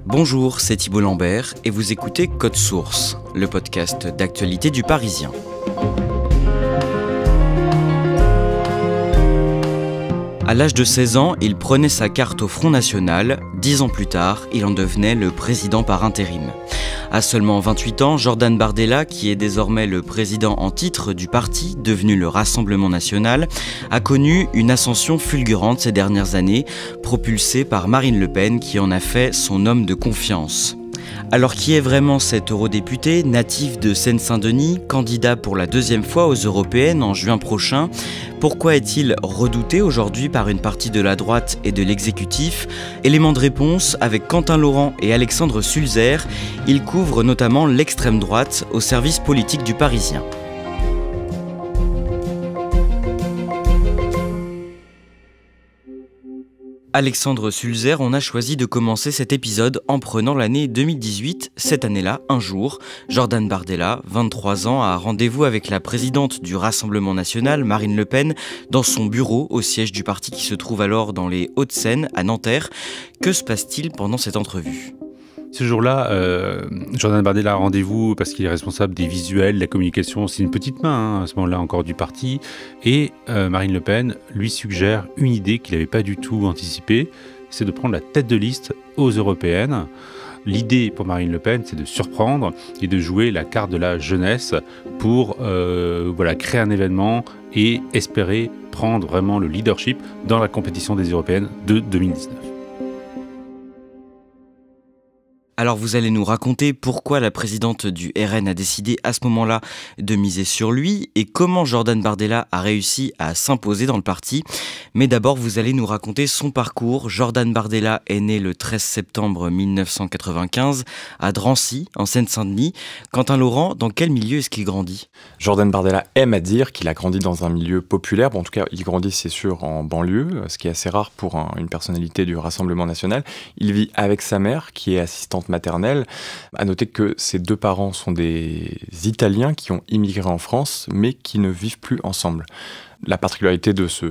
Bonjour, c'est Thibault Lambert et vous écoutez Code Source, le podcast d'actualité du Parisien. À l'âge de 16 ans, il prenait sa carte au Front National. 10 ans plus tard, il en devenait le président par intérim. À seulement 28 ans, Jordan Bardella, qui est désormais le président en titre du parti, devenu le Rassemblement National, a connu une ascension fulgurante ces dernières années, propulsée par Marine Le Pen, qui en a fait son homme de confiance. Alors qui est vraiment cet eurodéputé, natif de Seine-Saint-Denis, candidat pour la deuxième fois aux européennes en juin prochain? Pourquoi est-il redouté aujourd'hui par une partie de la droite et de l'exécutif? Élément de réponse avec Quentin Laurent et Alexandre Sulzer. Ils couvrent notamment l'extrême droite au service politique du Parisien. Alexandre Sulzer, on a choisi de commencer cet épisode en prenant l'année 2018. Cette année-là, un jour, Jordan Bardella, 23 ans, a rendez-vous avec la présidente du Rassemblement National, Marine Le Pen, dans son bureau au siège du parti qui se trouve alors dans les Hauts-de-Seine, à Nanterre. Que se passe-t-il pendant cette entrevue ? Ce jour-là, Jordan Bardella a rendez-vous parce qu'il est responsable des visuels, de la communication. C'est une petite main, à ce moment-là encore du parti. Et Marine Le Pen lui suggère une idée qu'il n'avait pas du tout anticipée, c'est de prendre la tête de liste aux européennes. L'idée pour Marine Le Pen, c'est de surprendre et de jouer la carte de la jeunesse pour créer un événement et espérer prendre vraiment le leadership dans la compétition des européennes de 2019. Alors vous allez nous raconter pourquoi la présidente du RN a décidé à ce moment-là de miser sur lui et comment Jordan Bardella a réussi à s'imposer dans le parti. Mais d'abord, vous allez nous raconter son parcours. Jordan Bardella est né le 13 septembre 1995 à Drancy, en Seine-Saint-Denis. Quentin Laurent, dans quel milieu est-ce qu'il grandit ? Jordan Bardella aime à dire qu'il a grandi dans un milieu populaire. Bon, en tout cas, il grandit, c'est sûr, en banlieue, ce qui est assez rare pour une personnalité du Rassemblement National. Il vit avec sa mère, qui est assistante maternelle. À noter que ses deux parents sont des Italiens qui ont immigré en France, mais qui ne vivent plus ensemble. La particularité de ce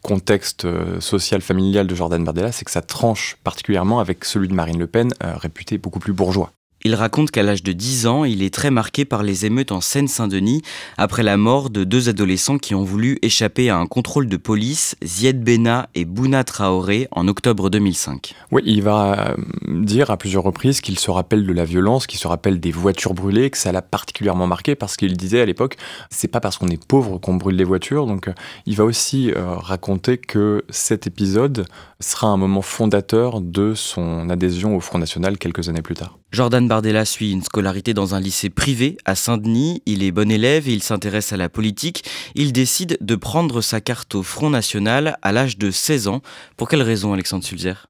contexte social familial de Jordan Bardella, c'est que ça tranche particulièrement avec celui de Marine Le Pen, réputé beaucoup plus bourgeois. Il raconte qu'à l'âge de 10 ans, il est très marqué par les émeutes en Seine-Saint-Denis après la mort de deux adolescents qui ont voulu échapper à un contrôle de police, Zied Benna et Bouna Traoré, en octobre 2005. Oui, il va dire à plusieurs reprises qu'il se rappelle de la violence, qu'il se rappelle des voitures brûlées, que ça l'a particulièrement marqué parce qu'il disait à l'époque, c'est pas parce qu'on est pauvre qu'on brûle les voitures. Donc il va aussi raconter que cet épisode sera un moment fondateur de son adhésion au Front National quelques années plus tard. Jordan Bardella suit une scolarité dans un lycée privé à Saint-Denis. Il est bon élève et il s'intéresse à la politique. Il décide de prendre sa carte au Front National à l'âge de 16 ans. Pour quelle raison, Alexandre Sulzer ?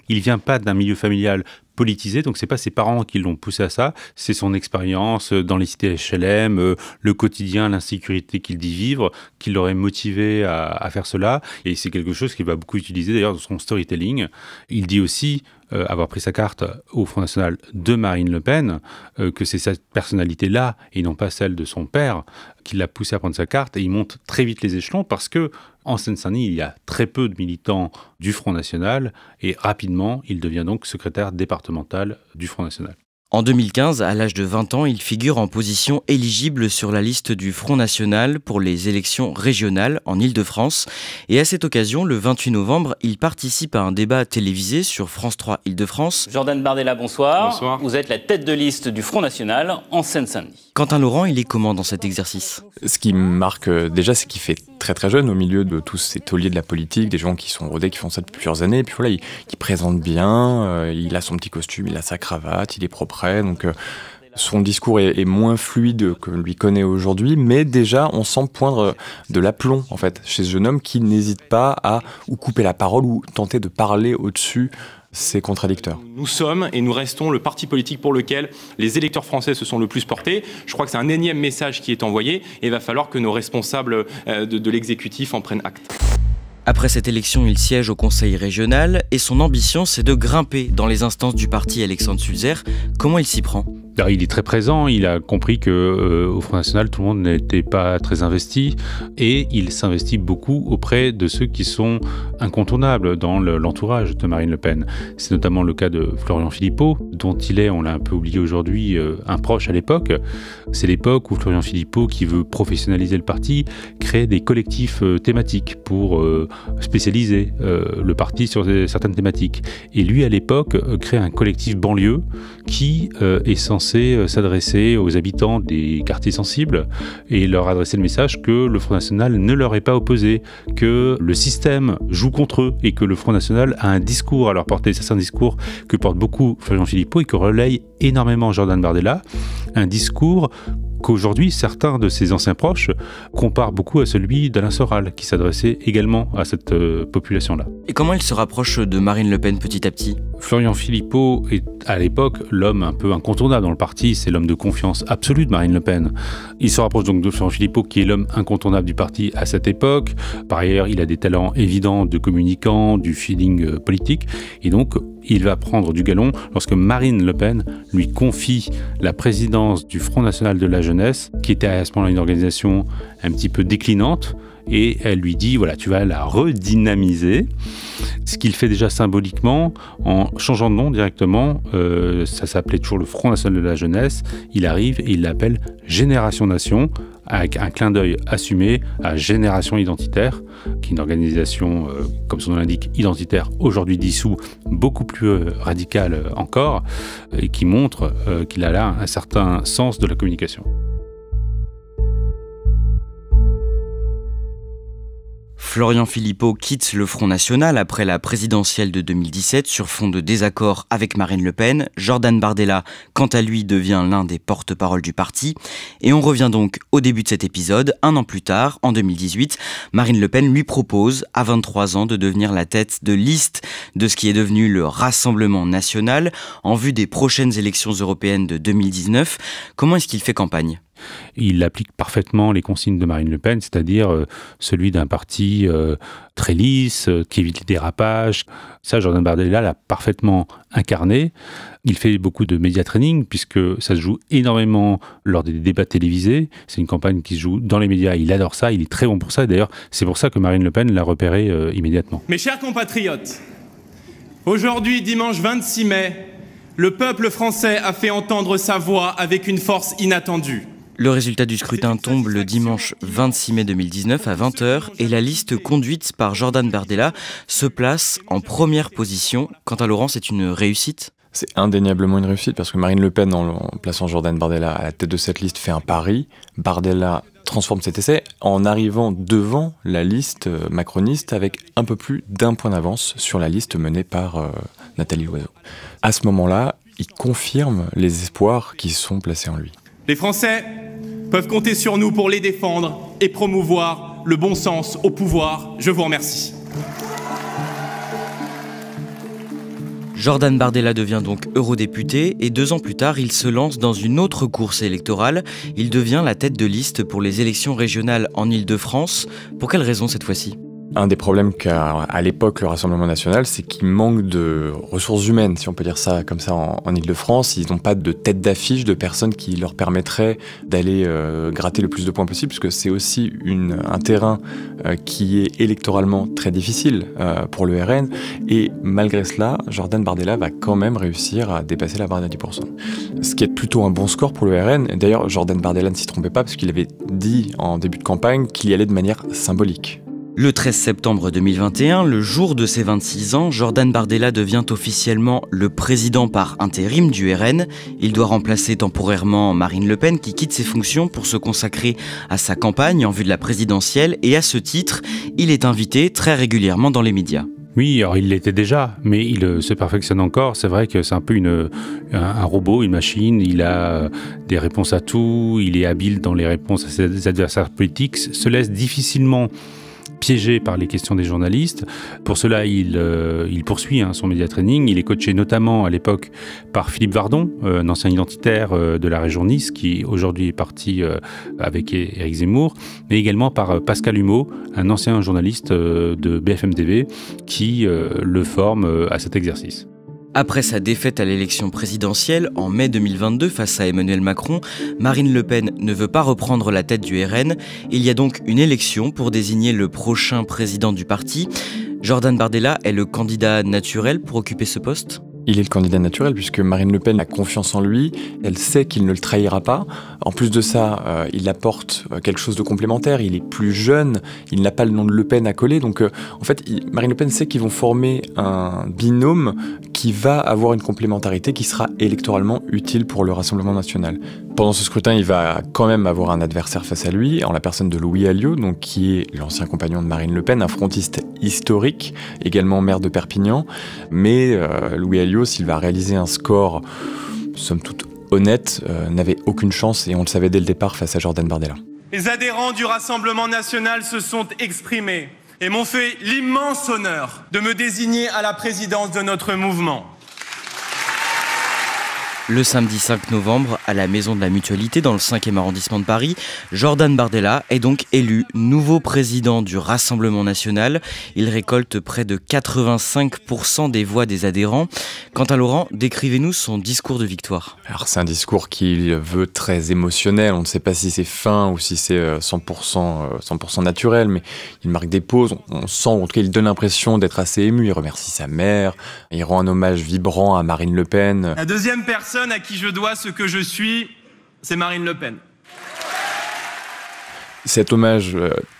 Il ne vient pas d'un milieu familial politisé, donc c'est pas ses parents qui l'ont poussé à ça, c'est son expérience dans les cités HLM, le quotidien, l'insécurité qu'il dit vivre, qui l'aurait motivé à faire cela, et c'est quelque chose qu'il va beaucoup utiliser d'ailleurs dans son storytelling. Il dit aussi avoir pris sa carte au Front National de Marine Le Pen, que c'est cette personnalité-là, et non pas celle de son père, qui l'a poussé à prendre sa carte, et il monte très vite les échelons parce que en Seine-Saint-Denis, il y a très peu de militants du Front National, et rapidement, il devient donc secrétaire départemental du Front National. En 2015, à l'âge de 20 ans, il figure en position éligible sur la liste du Front National pour les élections régionales en Île-de-France. Et à cette occasion, le 28 novembre, il participe à un débat télévisé sur France 3 Île-de-France. Jordan Bardella, bonsoir. Bonsoir. Vous êtes la tête de liste du Front National en Seine-Saint-Denis. Quentin Laurent, il est comment dans cet exercice ? Ce qui me marque déjà, c'est qu'il fait très très jeune au milieu de tous ces tauliers de la politique, des gens qui sont rodés, qui font ça depuis plusieurs années. Et puis voilà, il présente bien, il a son petit costume, il a sa cravate, il est propre. Donc son discours est moins fluide que lui connaît aujourd'hui, mais déjà on sent poindre de l'aplomb en fait chez ce jeune homme qui n'hésite pas à ou couper la parole ou tenter de parler au-dessus ses contradicteurs. Nous sommes et nous restons le parti politique pour lequel les électeurs français se sont le plus portés. Je crois que c'est un énième message qui est envoyé et il va falloir que nos responsables de l'exécutif en prennent acte. Après cette élection, il siège au conseil régional et son ambition, c'est de grimper dans les instances du parti. Alexandre Sulzer, comment il s'y prend ? Il est très présent, il a compris qu'au Front National, tout le monde n'était pas très investi et il s'investit beaucoup auprès de ceux qui sont incontournables dans l'entourage de Marine Le Pen. C'est notamment le cas de Florian Philippot, dont il est, on l'a un peu oublié aujourd'hui, un proche à l'époque. C'est l'époque où Florian Philippot, qui veut professionnaliser le parti, crée des collectifs thématiques pour spécialiser le parti sur certaines thématiques. Et lui, à l'époque, crée un collectif banlieue qui est censé s'adresser aux habitants des quartiers sensibles et leur adresser le message que le Front National ne leur est pas opposé, que le système joue contre eux et que le Front National a un discours à leur porter. C'est un discours que porte beaucoup Florian Philippot et que relaye énormément Jordan Bardella, un discours qu'aujourd'hui, certains de ses anciens proches comparent beaucoup à celui d'Alain Soral, qui s'adressait également à cette population-là. Et comment il se rapproche de Marine Le Pen petit à petit ? Florian Philippot est à l'époque l'homme un peu incontournable dans le parti, c'est l'homme de confiance absolue de Marine Le Pen. Il se rapproche donc de Florian Philippot, qui est l'homme incontournable du parti à cette époque. Par ailleurs, il a des talents évidents de communicant, du feeling politique, et donc il va prendre du galon lorsque Marine Le Pen lui confie la présidence du Front National de la Jeunesse, qui était à ce moment-là une organisation un petit peu déclinante, et elle lui dit, voilà, tu vas la redynamiser, ce qu'il fait déjà symboliquement en changeant de nom directement. Ça s'appelait toujours le Front National de la Jeunesse, il arrive et il l'appelle Génération Nation, avec un clin d'œil assumé à Génération Identitaire, qui est une organisation, comme son nom l'indique, identitaire, aujourd'hui dissous, beaucoup plus radicale encore, et qui montre qu'il a là un certain sens de la communication. Florian Philippot quitte le Front National après la présidentielle de 2017 sur fond de désaccord avec Marine Le Pen. Jordan Bardella, quant à lui, devient l'un des porte-parole du parti. Et on revient donc au début de cet épisode. Un an plus tard, en 2018, Marine Le Pen lui propose, à 23 ans, de devenir la tête de liste de ce qui est devenu le Rassemblement National en vue des prochaines élections européennes de 2019. Comment est-ce qu'il fait campagne ? Il applique parfaitement les consignes de Marine Le Pen, c'est-à-dire celui d'un parti très lisse, qui évite les dérapages. Ça, Jordan Bardella l'a parfaitement incarné. Il fait beaucoup de média training, puisque ça se joue énormément lors des débats télévisés. C'est une campagne qui se joue dans les médias. Il adore ça, il est très bon pour ça. D'ailleurs, c'est pour ça que Marine Le Pen l'a repéré immédiatement. Mes chers compatriotes, aujourd'hui, dimanche 26 mai, le peuple français a fait entendre sa voix avec une force inattendue. Le résultat du scrutin tombe le dimanche 26 mai 2019 à 20h et la liste conduite par Jordan Bardella se place en première position. Quant à Laurent, c'est une réussite ? C'est indéniablement une réussite parce que Marine Le Pen, en plaçant Jordan Bardella à la tête de cette liste, fait un pari. Bardella transforme cet essai en arrivant devant la liste macroniste avec un peu plus d'1 point d'avance sur la liste menée par Nathalie Loiseau. À ce moment-là, il confirme les espoirs qui sont placés en lui. Les Français peuvent compter sur nous pour les défendre et promouvoir le bon sens au pouvoir. Je vous remercie. Jordan Bardella devient donc eurodéputé et 2 ans plus tard, il se lance dans une autre course électorale. Il devient la tête de liste pour les élections régionales en Île-de-France. Pour quelle raison cette fois-ci ? Un des problèmes qu'a à l'époque le Rassemblement National, c'est qu'il manque de ressources humaines, si on peut dire ça comme ça en Île-de-France. Ils n'ont pas de tête d'affiche de personnes qui leur permettraient d'aller gratter le plus de points possible, puisque c'est aussi un terrain qui est électoralement très difficile pour le RN. Et malgré cela, Jordan Bardella va quand même réussir à dépasser la barre des 10%. Ce qui est plutôt un bon score pour le RN. D'ailleurs, Jordan Bardella ne s'y trompait pas, parce qu'il avait dit en début de campagne qu'il y allait de manière symbolique. Le 13 septembre 2021, le jour de ses 26 ans, Jordan Bardella devient officiellement le président par intérim du RN. Il doit remplacer temporairement Marine Le Pen qui quitte ses fonctions pour se consacrer à sa campagne en vue de la présidentielle et à ce titre, il est invité très régulièrement dans les médias. Oui, alors il l'était déjà, mais il se perfectionne encore. C'est vrai que c'est un peu un robot, une machine. Il a des réponses à tout, il est habile dans les réponses à ses adversaires politiques, se laisse difficilement piégé par les questions des journalistes. Pour cela, il poursuit son média training. Il est coaché notamment à l'époque par Philippe Vardon, un ancien identitaire de la région Nice, qui aujourd'hui est parti avec Éric Zemmour, mais également par Pascal Humeau, un ancien journaliste de BFM TV, qui le forme à cet exercice. Après sa défaite à l'élection présidentielle en mai 2022 face à Emmanuel Macron, Marine Le Pen ne veut pas reprendre la tête du RN. Il y a donc une élection pour désigner le prochain président du parti. Jordan Bardella est le candidat naturel pour occuper ce poste ? Il est le candidat naturel puisque Marine Le Pen a confiance en lui, elle sait qu'il ne le trahira pas. En plus de ça, il apporte quelque chose de complémentaire, il est plus jeune, il n'a pas le nom de Le Pen à coller. Donc en fait, Marine Le Pen sait qu'ils vont former un binôme qui va avoir une complémentarité qui sera électoralement utile pour le Rassemblement national. Pendant ce scrutin, il va quand même avoir un adversaire face à lui, en la personne de Louis Alliot, donc qui est l'ancien compagnon de Marine Le Pen, un frontiste historique, également maire de Perpignan. Mais Louis Alliot, s'il va réaliser un score, somme toute honnête, n'avait aucune chance, et on le savait dès le départ, face à Jordan Bardella. Les adhérents du Rassemblement national se sont exprimés et m'ont fait l'immense honneur de me désigner à la présidence de notre mouvement. Le samedi 5 novembre, à la Maison de la Mutualité, dans le 5e arrondissement de Paris, Jordan Bardella est donc élu nouveau président du Rassemblement national. Il récolte près de 85% des voix des adhérents. Quant à Laurent, décrivez-nous son discours de victoire. Alors c'est un discours qu'il veut très émotionnel, on ne sait pas si c'est fin ou si c'est 100% naturel, mais il marque des pauses, on sent, en tout cas il donne l'impression d'être assez ému, il remercie sa mère, il rend un hommage vibrant à Marine Le Pen. La deuxième personne à qui je dois ce que je suis, c'est Marine Le Pen. Cet hommage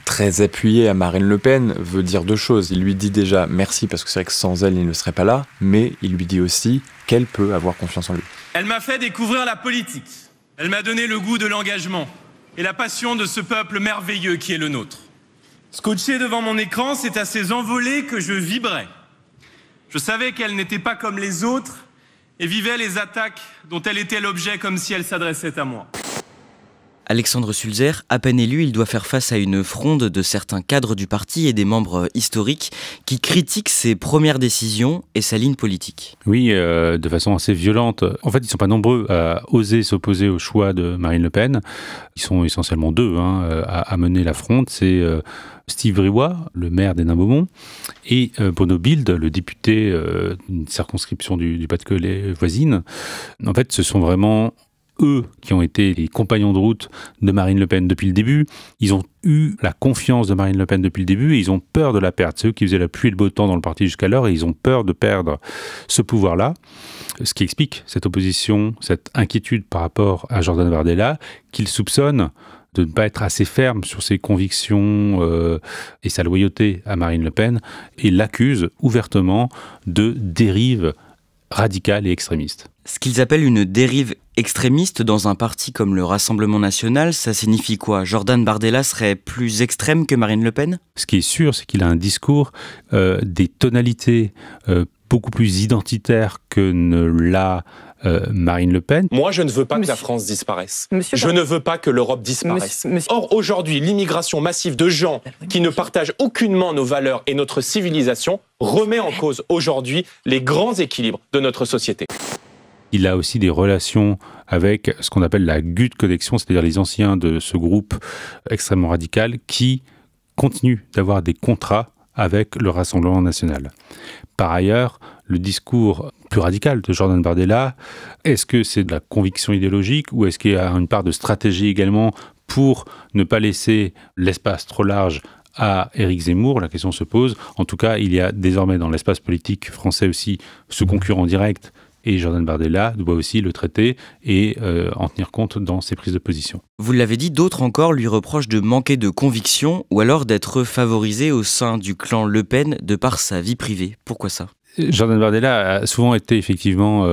très appuyé à Marine Le Pen veut dire deux choses. Il lui dit déjà merci parce que c'est vrai que sans elle, il ne serait pas là, mais il lui dit aussi qu'elle peut avoir confiance en lui. Elle m'a fait découvrir la politique. Elle m'a donné le goût de l'engagement et la passion de ce peuple merveilleux qui est le nôtre. Scotché devant mon écran, c'est à ses envolées que je vibrais. Je savais qu'elle n'était pas comme les autres et vivait les attaques dont elle était l'objet comme si elle s'adressait à moi. Alexandre Sulzer, à peine élu, il doit faire face à une fronde de certains cadres du parti et des membres historiques qui critiquent ses premières décisions et sa ligne politique. Oui, de façon assez violente. En fait, ils ne sont pas nombreux à oser s'opposer au choix de Marine Le Pen. Ils sont essentiellement deux à mener la fronde. C'est Steve Briouat, le maire des Nains-Beaumont, et Bruno Bilde, le député d'une circonscription du Pas-de-Calais voisine. En fait, ce sont vraiment eux qui ont été les compagnons de route de Marine Le Pen depuis le début. Ils ont eu la confiance de Marine Le Pen depuis le début et ils ont peur de la perdre. C'est eux qui faisaient la pluie et le beau temps dans le parti jusqu'alors et ils ont peur de perdre ce pouvoir-là. Ce qui explique cette opposition, cette inquiétude par rapport à Jordan Bardella, qu'ils soupçonnent de ne pas être assez ferme sur ses convictions et sa loyauté à Marine Le Pen et l'accusent ouvertement de dérive radicale et extrémiste. Ce qu'ils appellent une dérive extrémiste dans un parti comme le Rassemblement national, ça signifie quoi ? Jordan Bardella serait plus extrême que Marine Le Pen ? Ce qui est sûr, c'est qu'il a un discours, des tonalités beaucoup plus identitaires que ne l'a Marine Le Pen. Moi, je ne veux pas que la France disparaisse. Je ne veux pas que l'Europe disparaisse. Or, aujourd'hui, l'immigration massive de gens qui ne partagent aucunement nos valeurs et notre civilisation remet en cause aujourd'hui les grands équilibres de notre société. Il a aussi des relations avec ce qu'on appelle la GUT Connexion, c'est-à-dire les anciens de ce groupe extrêmement radical qui continuent d'avoir des contrats avec le Rassemblement national. Par ailleurs, le discours plus radical de Jordan Bardella, est-ce que c'est de la conviction idéologique ou est-ce qu'il y a une part de stratégie également pour ne pas laisser l'espace trop large à Éric Zemmour? La question se pose. En tout cas, il y a désormais dans l'espace politique français aussi ce concurrent direct et Jordan Bardella doit aussi le traiter et en tenir compte dans ses prises de position. Vous l'avez dit, d'autres encore lui reprochent de manquer de conviction ou alors d'être favorisé au sein du clan Le Pen de par sa vie privée. Pourquoi ça ? Jordan Bardella a souvent été effectivement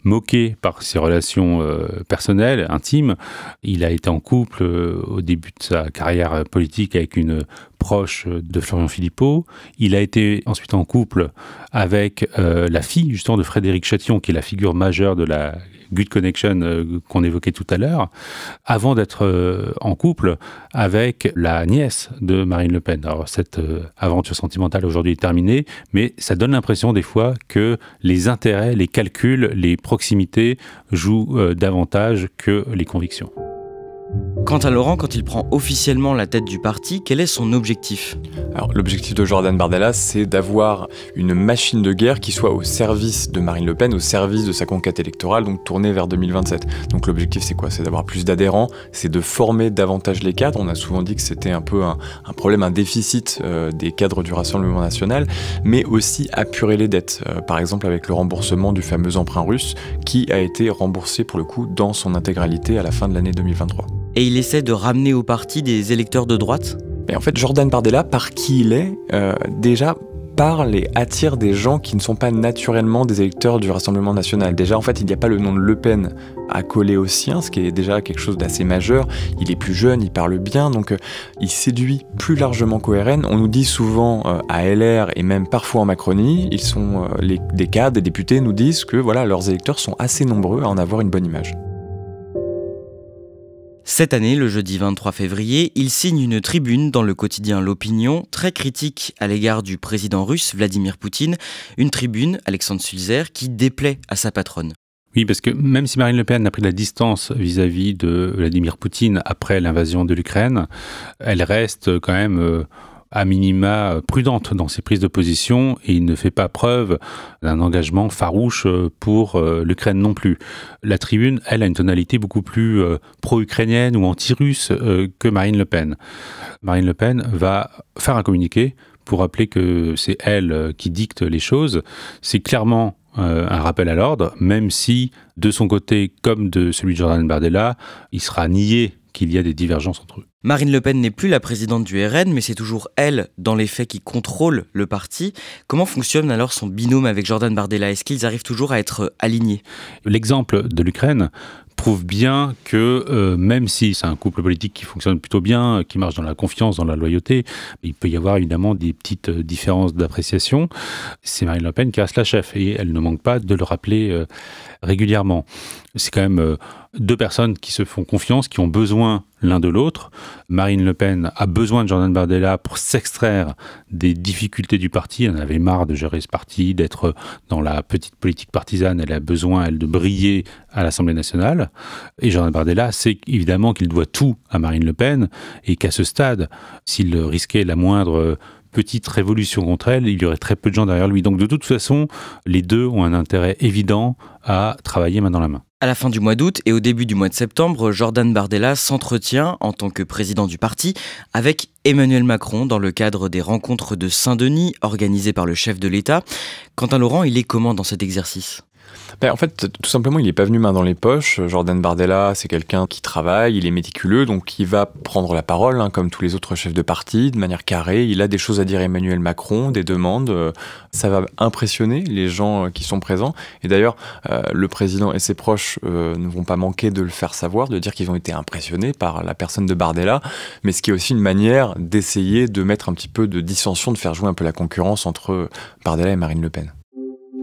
moqué par ses relations personnelles, intimes. Il a été en couple au début de sa carrière politique avec une proche de Florian Philippot. Il a été ensuite en couple avec la fille justement de Frédéric Chatillon, qui est la figure majeure de la Good Connection qu'on évoquait tout à l'heure, avant d'être en couple avec la nièce de Marine Le Pen. Alors cette aventure sentimentale aujourd'hui est terminée, mais ça donne l'impression des fois que les intérêts, les calculs, les proximités jouent davantage que les convictions. Quant à Laurent, quand il prend officiellement la tête du parti, quel est son objectif ? Alors, l'objectif de Jordan Bardella, c'est d'avoir une machine de guerre qui soit au service de Marine Le Pen, au service de sa conquête électorale, donc tournée vers 2027. Donc l'objectif, c'est quoi ? C'est d'avoir plus d'adhérents, c'est de former davantage les cadres. On a souvent dit que c'était un peu un problème, un déficit des cadres du Rassemblement national, mais aussi apurer les dettes. Par exemple, avec le remboursement du fameux emprunt russe, qui a été remboursé pour le coup dans son intégralité à la fin de l'année 2023. Et il essaie de ramener au parti des électeurs de droite ? Et en fait, Jordan Bardella, par qui il est, déjà parle et attire des gens qui ne sont pas naturellement des électeurs du Rassemblement national. Déjà, en fait, il n'y a pas le nom de Le Pen à coller au sien, ce qui est déjà quelque chose d'assez majeur. Il est plus jeune, il parle bien, donc il séduit plus largement qu'au RN. On nous dit souvent à LR et même parfois en Macronie, ils sont des cadres, des députés nous disent que voilà, leurs électeurs sont assez nombreux à en avoir une bonne image. Cette année, le jeudi 23 février, il signe une tribune dans le quotidien L'Opinion, très critique à l'égard du président russe Vladimir Poutine. Une tribune, Alexandre Sulzer, qui déplaît à sa patronne. Oui, parce que même si Marine Le Pen a pris de la distance vis-à-vis de Vladimir Poutine après l'invasion de l'Ukraine, elle reste quand même à minima prudente dans ses prises de position et il ne fait pas preuve d'un engagement farouche pour l'Ukraine non plus. La tribune, elle, a une tonalité beaucoup plus pro-ukrainienne ou anti-russe que Marine Le Pen. Marine Le Pen va faire un communiqué pour rappeler que c'est elle qui dicte les choses. C'est clairement un rappel à l'ordre, même si de son côté, comme de celui de Jordan Bardella, il sera nié qu'il y a des divergences entre eux. Marine Le Pen n'est plus la présidente du RN, mais c'est toujours elle, dans les faits, qui contrôle le parti. Comment fonctionne alors son binôme avec Jordan Bardella ? Est-ce qu'ils arrivent toujours à être alignés ? L'exemple de l'Ukraine prouve bien que même si c'est un couple politique qui fonctionne plutôt bien, qui marche dans la confiance, dans la loyauté, il peut y avoir évidemment des petites différences d'appréciation. C'est Marine Le Pen qui reste la chef et elle ne manque pas de le rappeler régulièrement. C'est quand même deux personnes qui se font confiance, qui ont besoin l'un de l'autre. Marine Le Pen a besoin de Jordan Bardella pour s'extraire des difficultés du parti. Elle en avait marre de gérer ce parti, d'être dans la petite politique partisane. Elle a besoin, elle, de briller à l'Assemblée nationale. Et Jordan Bardella sait évidemment qu'il doit tout à Marine Le Pen et qu'à ce stade, s'il risquait la moindre petite révolution contre elle, il y aurait très peu de gens derrière lui. Donc de toute façon, les deux ont un intérêt évident à travailler main dans la main. À la fin du mois d'août et au début du mois de septembre, Jordan Bardella s'entretient en tant que président du parti avec Emmanuel Macron dans le cadre des rencontres de Saint-Denis organisées par le chef de l'État. Quant à Laurent, il est comment dans cet exercice ? En fait, tout simplement, il n'est pas venu main dans les poches. Jordan Bardella, c'est quelqu'un qui travaille, il est méticuleux, donc il va prendre la parole, comme tous les autres chefs de parti, de manière carrée. Il a des choses à dire à Emmanuel Macron, des demandes. Ça va impressionner les gens qui sont présents. Et d'ailleurs, le président et ses proches ne vont pas manquer de le faire savoir, de dire qu'ils ont été impressionnés par la personne de Bardella, mais ce qui est aussi une manière d'essayer de mettre un petit peu de dissension, de faire jouer un peu la concurrence entre Bardella et Marine Le Pen.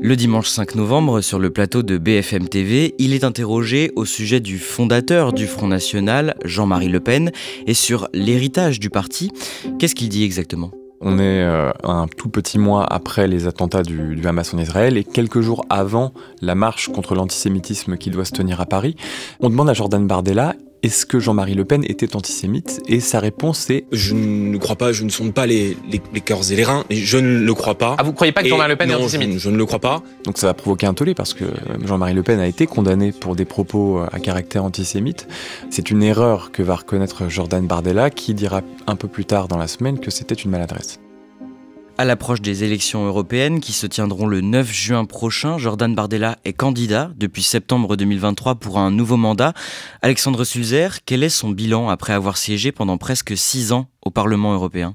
Le dimanche 5 novembre, sur le plateau de BFM TV, il est interrogé au sujet du fondateur du Front National, Jean-Marie Le Pen, et sur l'héritage du parti. Qu'est-ce qu'il dit exactement ? On est un tout petit mois après les attentats du Hamas en Israël et quelques jours avant la marche contre l'antisémitisme qui doit se tenir à Paris. On demande à Jordan Bardella: est-ce que Jean-Marie Le Pen était antisémite ? Et sa réponse est: je ne crois pas, je ne sonde pas les cœurs et les reins, je ne le crois pas. Ah, vous ne croyez pas que Jean-Marie Le Pen est antisémite ? Je ne le crois pas. Donc ça va provoquer un tollé parce que Jean-Marie Le Pen a été condamné pour des propos à caractère antisémite. C'est une erreur que va reconnaître Jordan Bardella, qui dira un peu plus tard dans la semaine que c'était une maladresse. À l'approche des élections européennes qui se tiendront le 9 juin prochain, Jordan Bardella est candidat depuis septembre 2023 pour un nouveau mandat. Alexandre Sulzer, quel est son bilan après avoir siégé pendant presque 6 ans au Parlement européen ?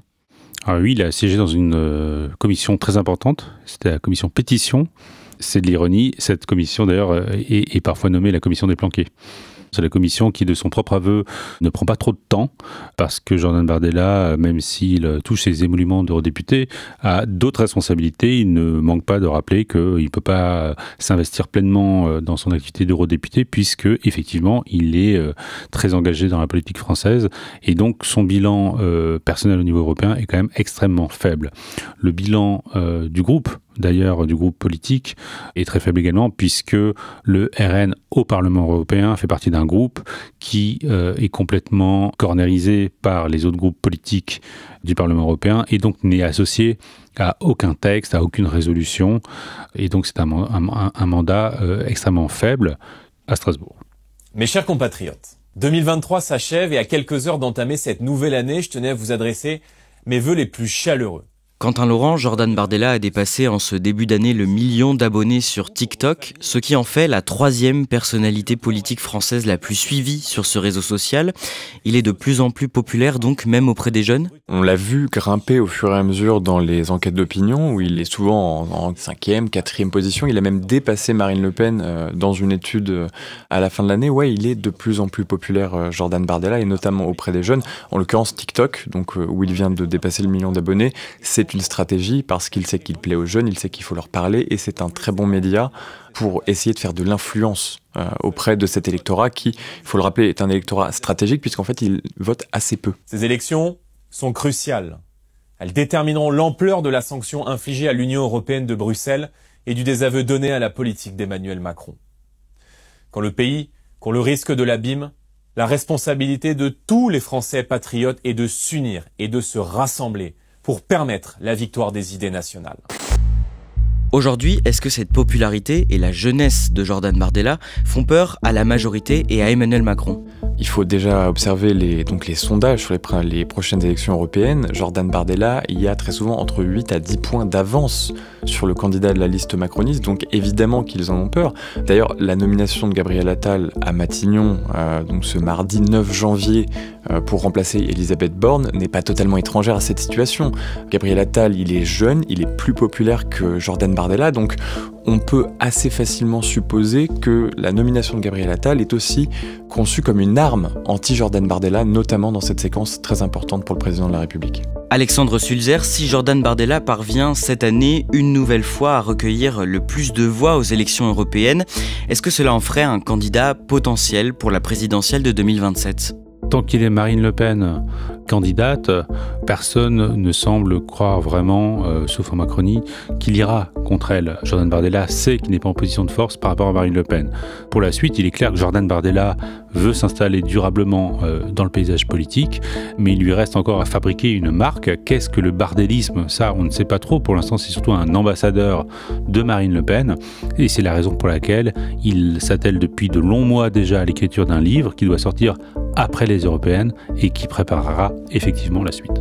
Ah oui, il a siégé dans une commission très importante, c'était la commission pétition. C'est de l'ironie, cette commission d'ailleurs est parfois nommée la commission des planqués. C'est la commission qui, de son propre aveu, ne prend pas trop de temps parce que Jordan Bardella, même s'il touche ses émoluments d'eurodéputé, a d'autres responsabilités. Il ne manque pas de rappeler qu'il ne peut pas s'investir pleinement dans son activité d'eurodéputé puisque, effectivement, il est très engagé dans la politique française et donc son bilan personnel au niveau européen est quand même extrêmement faible. Le bilan du groupe d'ailleurs du groupe politique est très faible également, puisque le RN au Parlement européen fait partie d'un groupe qui est complètement cornérisé par les autres groupes politiques du Parlement européen et donc n'est associé à aucun texte, à aucune résolution. Et donc c'est un mandat extrêmement faible à Strasbourg. Mes chers compatriotes, 2023 s'achève et à quelques heures d'entamer cette nouvelle année, je tenais à vous adresser mes vœux les plus chaleureux. Quentin Laurent, Jordan Bardella a dépassé en ce début d'année le 1 million d'abonnés sur TikTok, ce qui en fait la 3e personnalité politique française la plus suivie sur ce réseau social. Il est de plus en plus populaire, donc même auprès des jeunes. On l'a vu grimper au fur et à mesure dans les enquêtes d'opinion, où il est souvent en 5e, 4e position. Il a même dépassé Marine Le Pen dans une étude à la fin de l'année. Ouais, il est de plus en plus populaire, Jordan Bardella, et notamment auprès des jeunes. En l'occurrence, TikTok, donc où il vient de dépasser le 1 million d'abonnés, c'est une stratégie parce qu'il sait qu'il plaît aux jeunes, il sait qu'il faut leur parler et c'est un très bon média pour essayer de faire de l'influence auprès de cet électorat qui, il faut le rappeler, est un électorat stratégique puisqu'en fait il vote assez peu. Ces élections sont cruciales. Elles détermineront l'ampleur de la sanction infligée à l'Union européenne de Bruxelles et du désaveu donné à la politique d'Emmanuel Macron. Quand le pays court le risque de l'abîme, la responsabilité de tous les Français patriotes est de s'unir et de se rassembler pour permettre la victoire des idées nationales. Aujourd'hui, est-ce que cette popularité et la jeunesse de Jordan Bardella font peur à la majorité et à Emmanuel Macron ? Il faut déjà observer les sondages sur les prochaines élections européennes. Jordan Bardella, il y a très souvent entre 8 à 10 points d'avance sur le candidat de la liste macroniste, donc évidemment qu'ils en ont peur. D'ailleurs, la nomination de Gabriel Attal à Matignon, donc ce mardi 9 janvier, pour remplacer Elisabeth Borne, n'est pas totalement étrangère à cette situation. Gabriel Attal, il est jeune, il est plus populaire que Jordan Bardella, donc on peut assez facilement supposer que la nomination de Gabriel Attal est aussi conçue comme une arme anti-Jordan Bardella, notamment dans cette séquence très importante pour le président de la République. Alexandre Sulzer, si Jordan Bardella parvient cette année une nouvelle fois à recueillir le plus de voix aux élections européennes, est-ce que cela en ferait un candidat potentiel pour la présidentielle de 2027 ? Tant qu'il est Marine Le Pen candidate, personne ne semble croire vraiment, sauf en Macronie, qu'il ira contre elle. Jordan Bardella sait qu'il n'est pas en position de force par rapport à Marine Le Pen. Pour la suite, il est clair que Jordan Bardella veut s'installer durablement dans le paysage politique, mais il lui reste encore à fabriquer une marque. Qu'est-ce que le bardélisme ? Ça, on ne sait pas trop. Pour l'instant, c'est surtout un ambassadeur de Marine Le Pen, et c'est la raison pour laquelle il s'attelle depuis de longs mois déjà à l'écriture d'un livre qui doit sortir après les européennes et qui préparera effectivement la suite.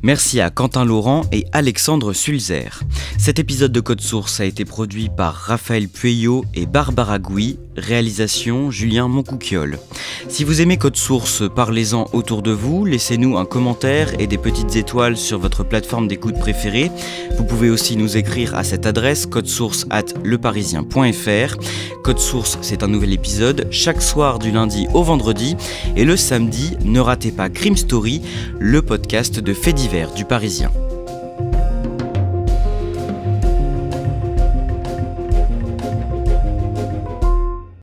Merci à Quentin Laurent et Alexandre Sulzer. Cet épisode de Code Source a été produit par Raphaël Pueyo et Barbara Gouy, réalisation Julien Moncouquiol. Si vous aimez Code Source, parlez-en autour de vous, laissez-nous un commentaire et des petites étoiles sur votre plateforme d'écoute préférée. Vous pouvez aussi nous écrire à cette adresse codesource@leparisien.fr. Code Source, c'est un nouvel épisode chaque soir du lundi au vendredi et le samedi, ne ratez pas Crime Story, le podcast de faits divers du Parisien.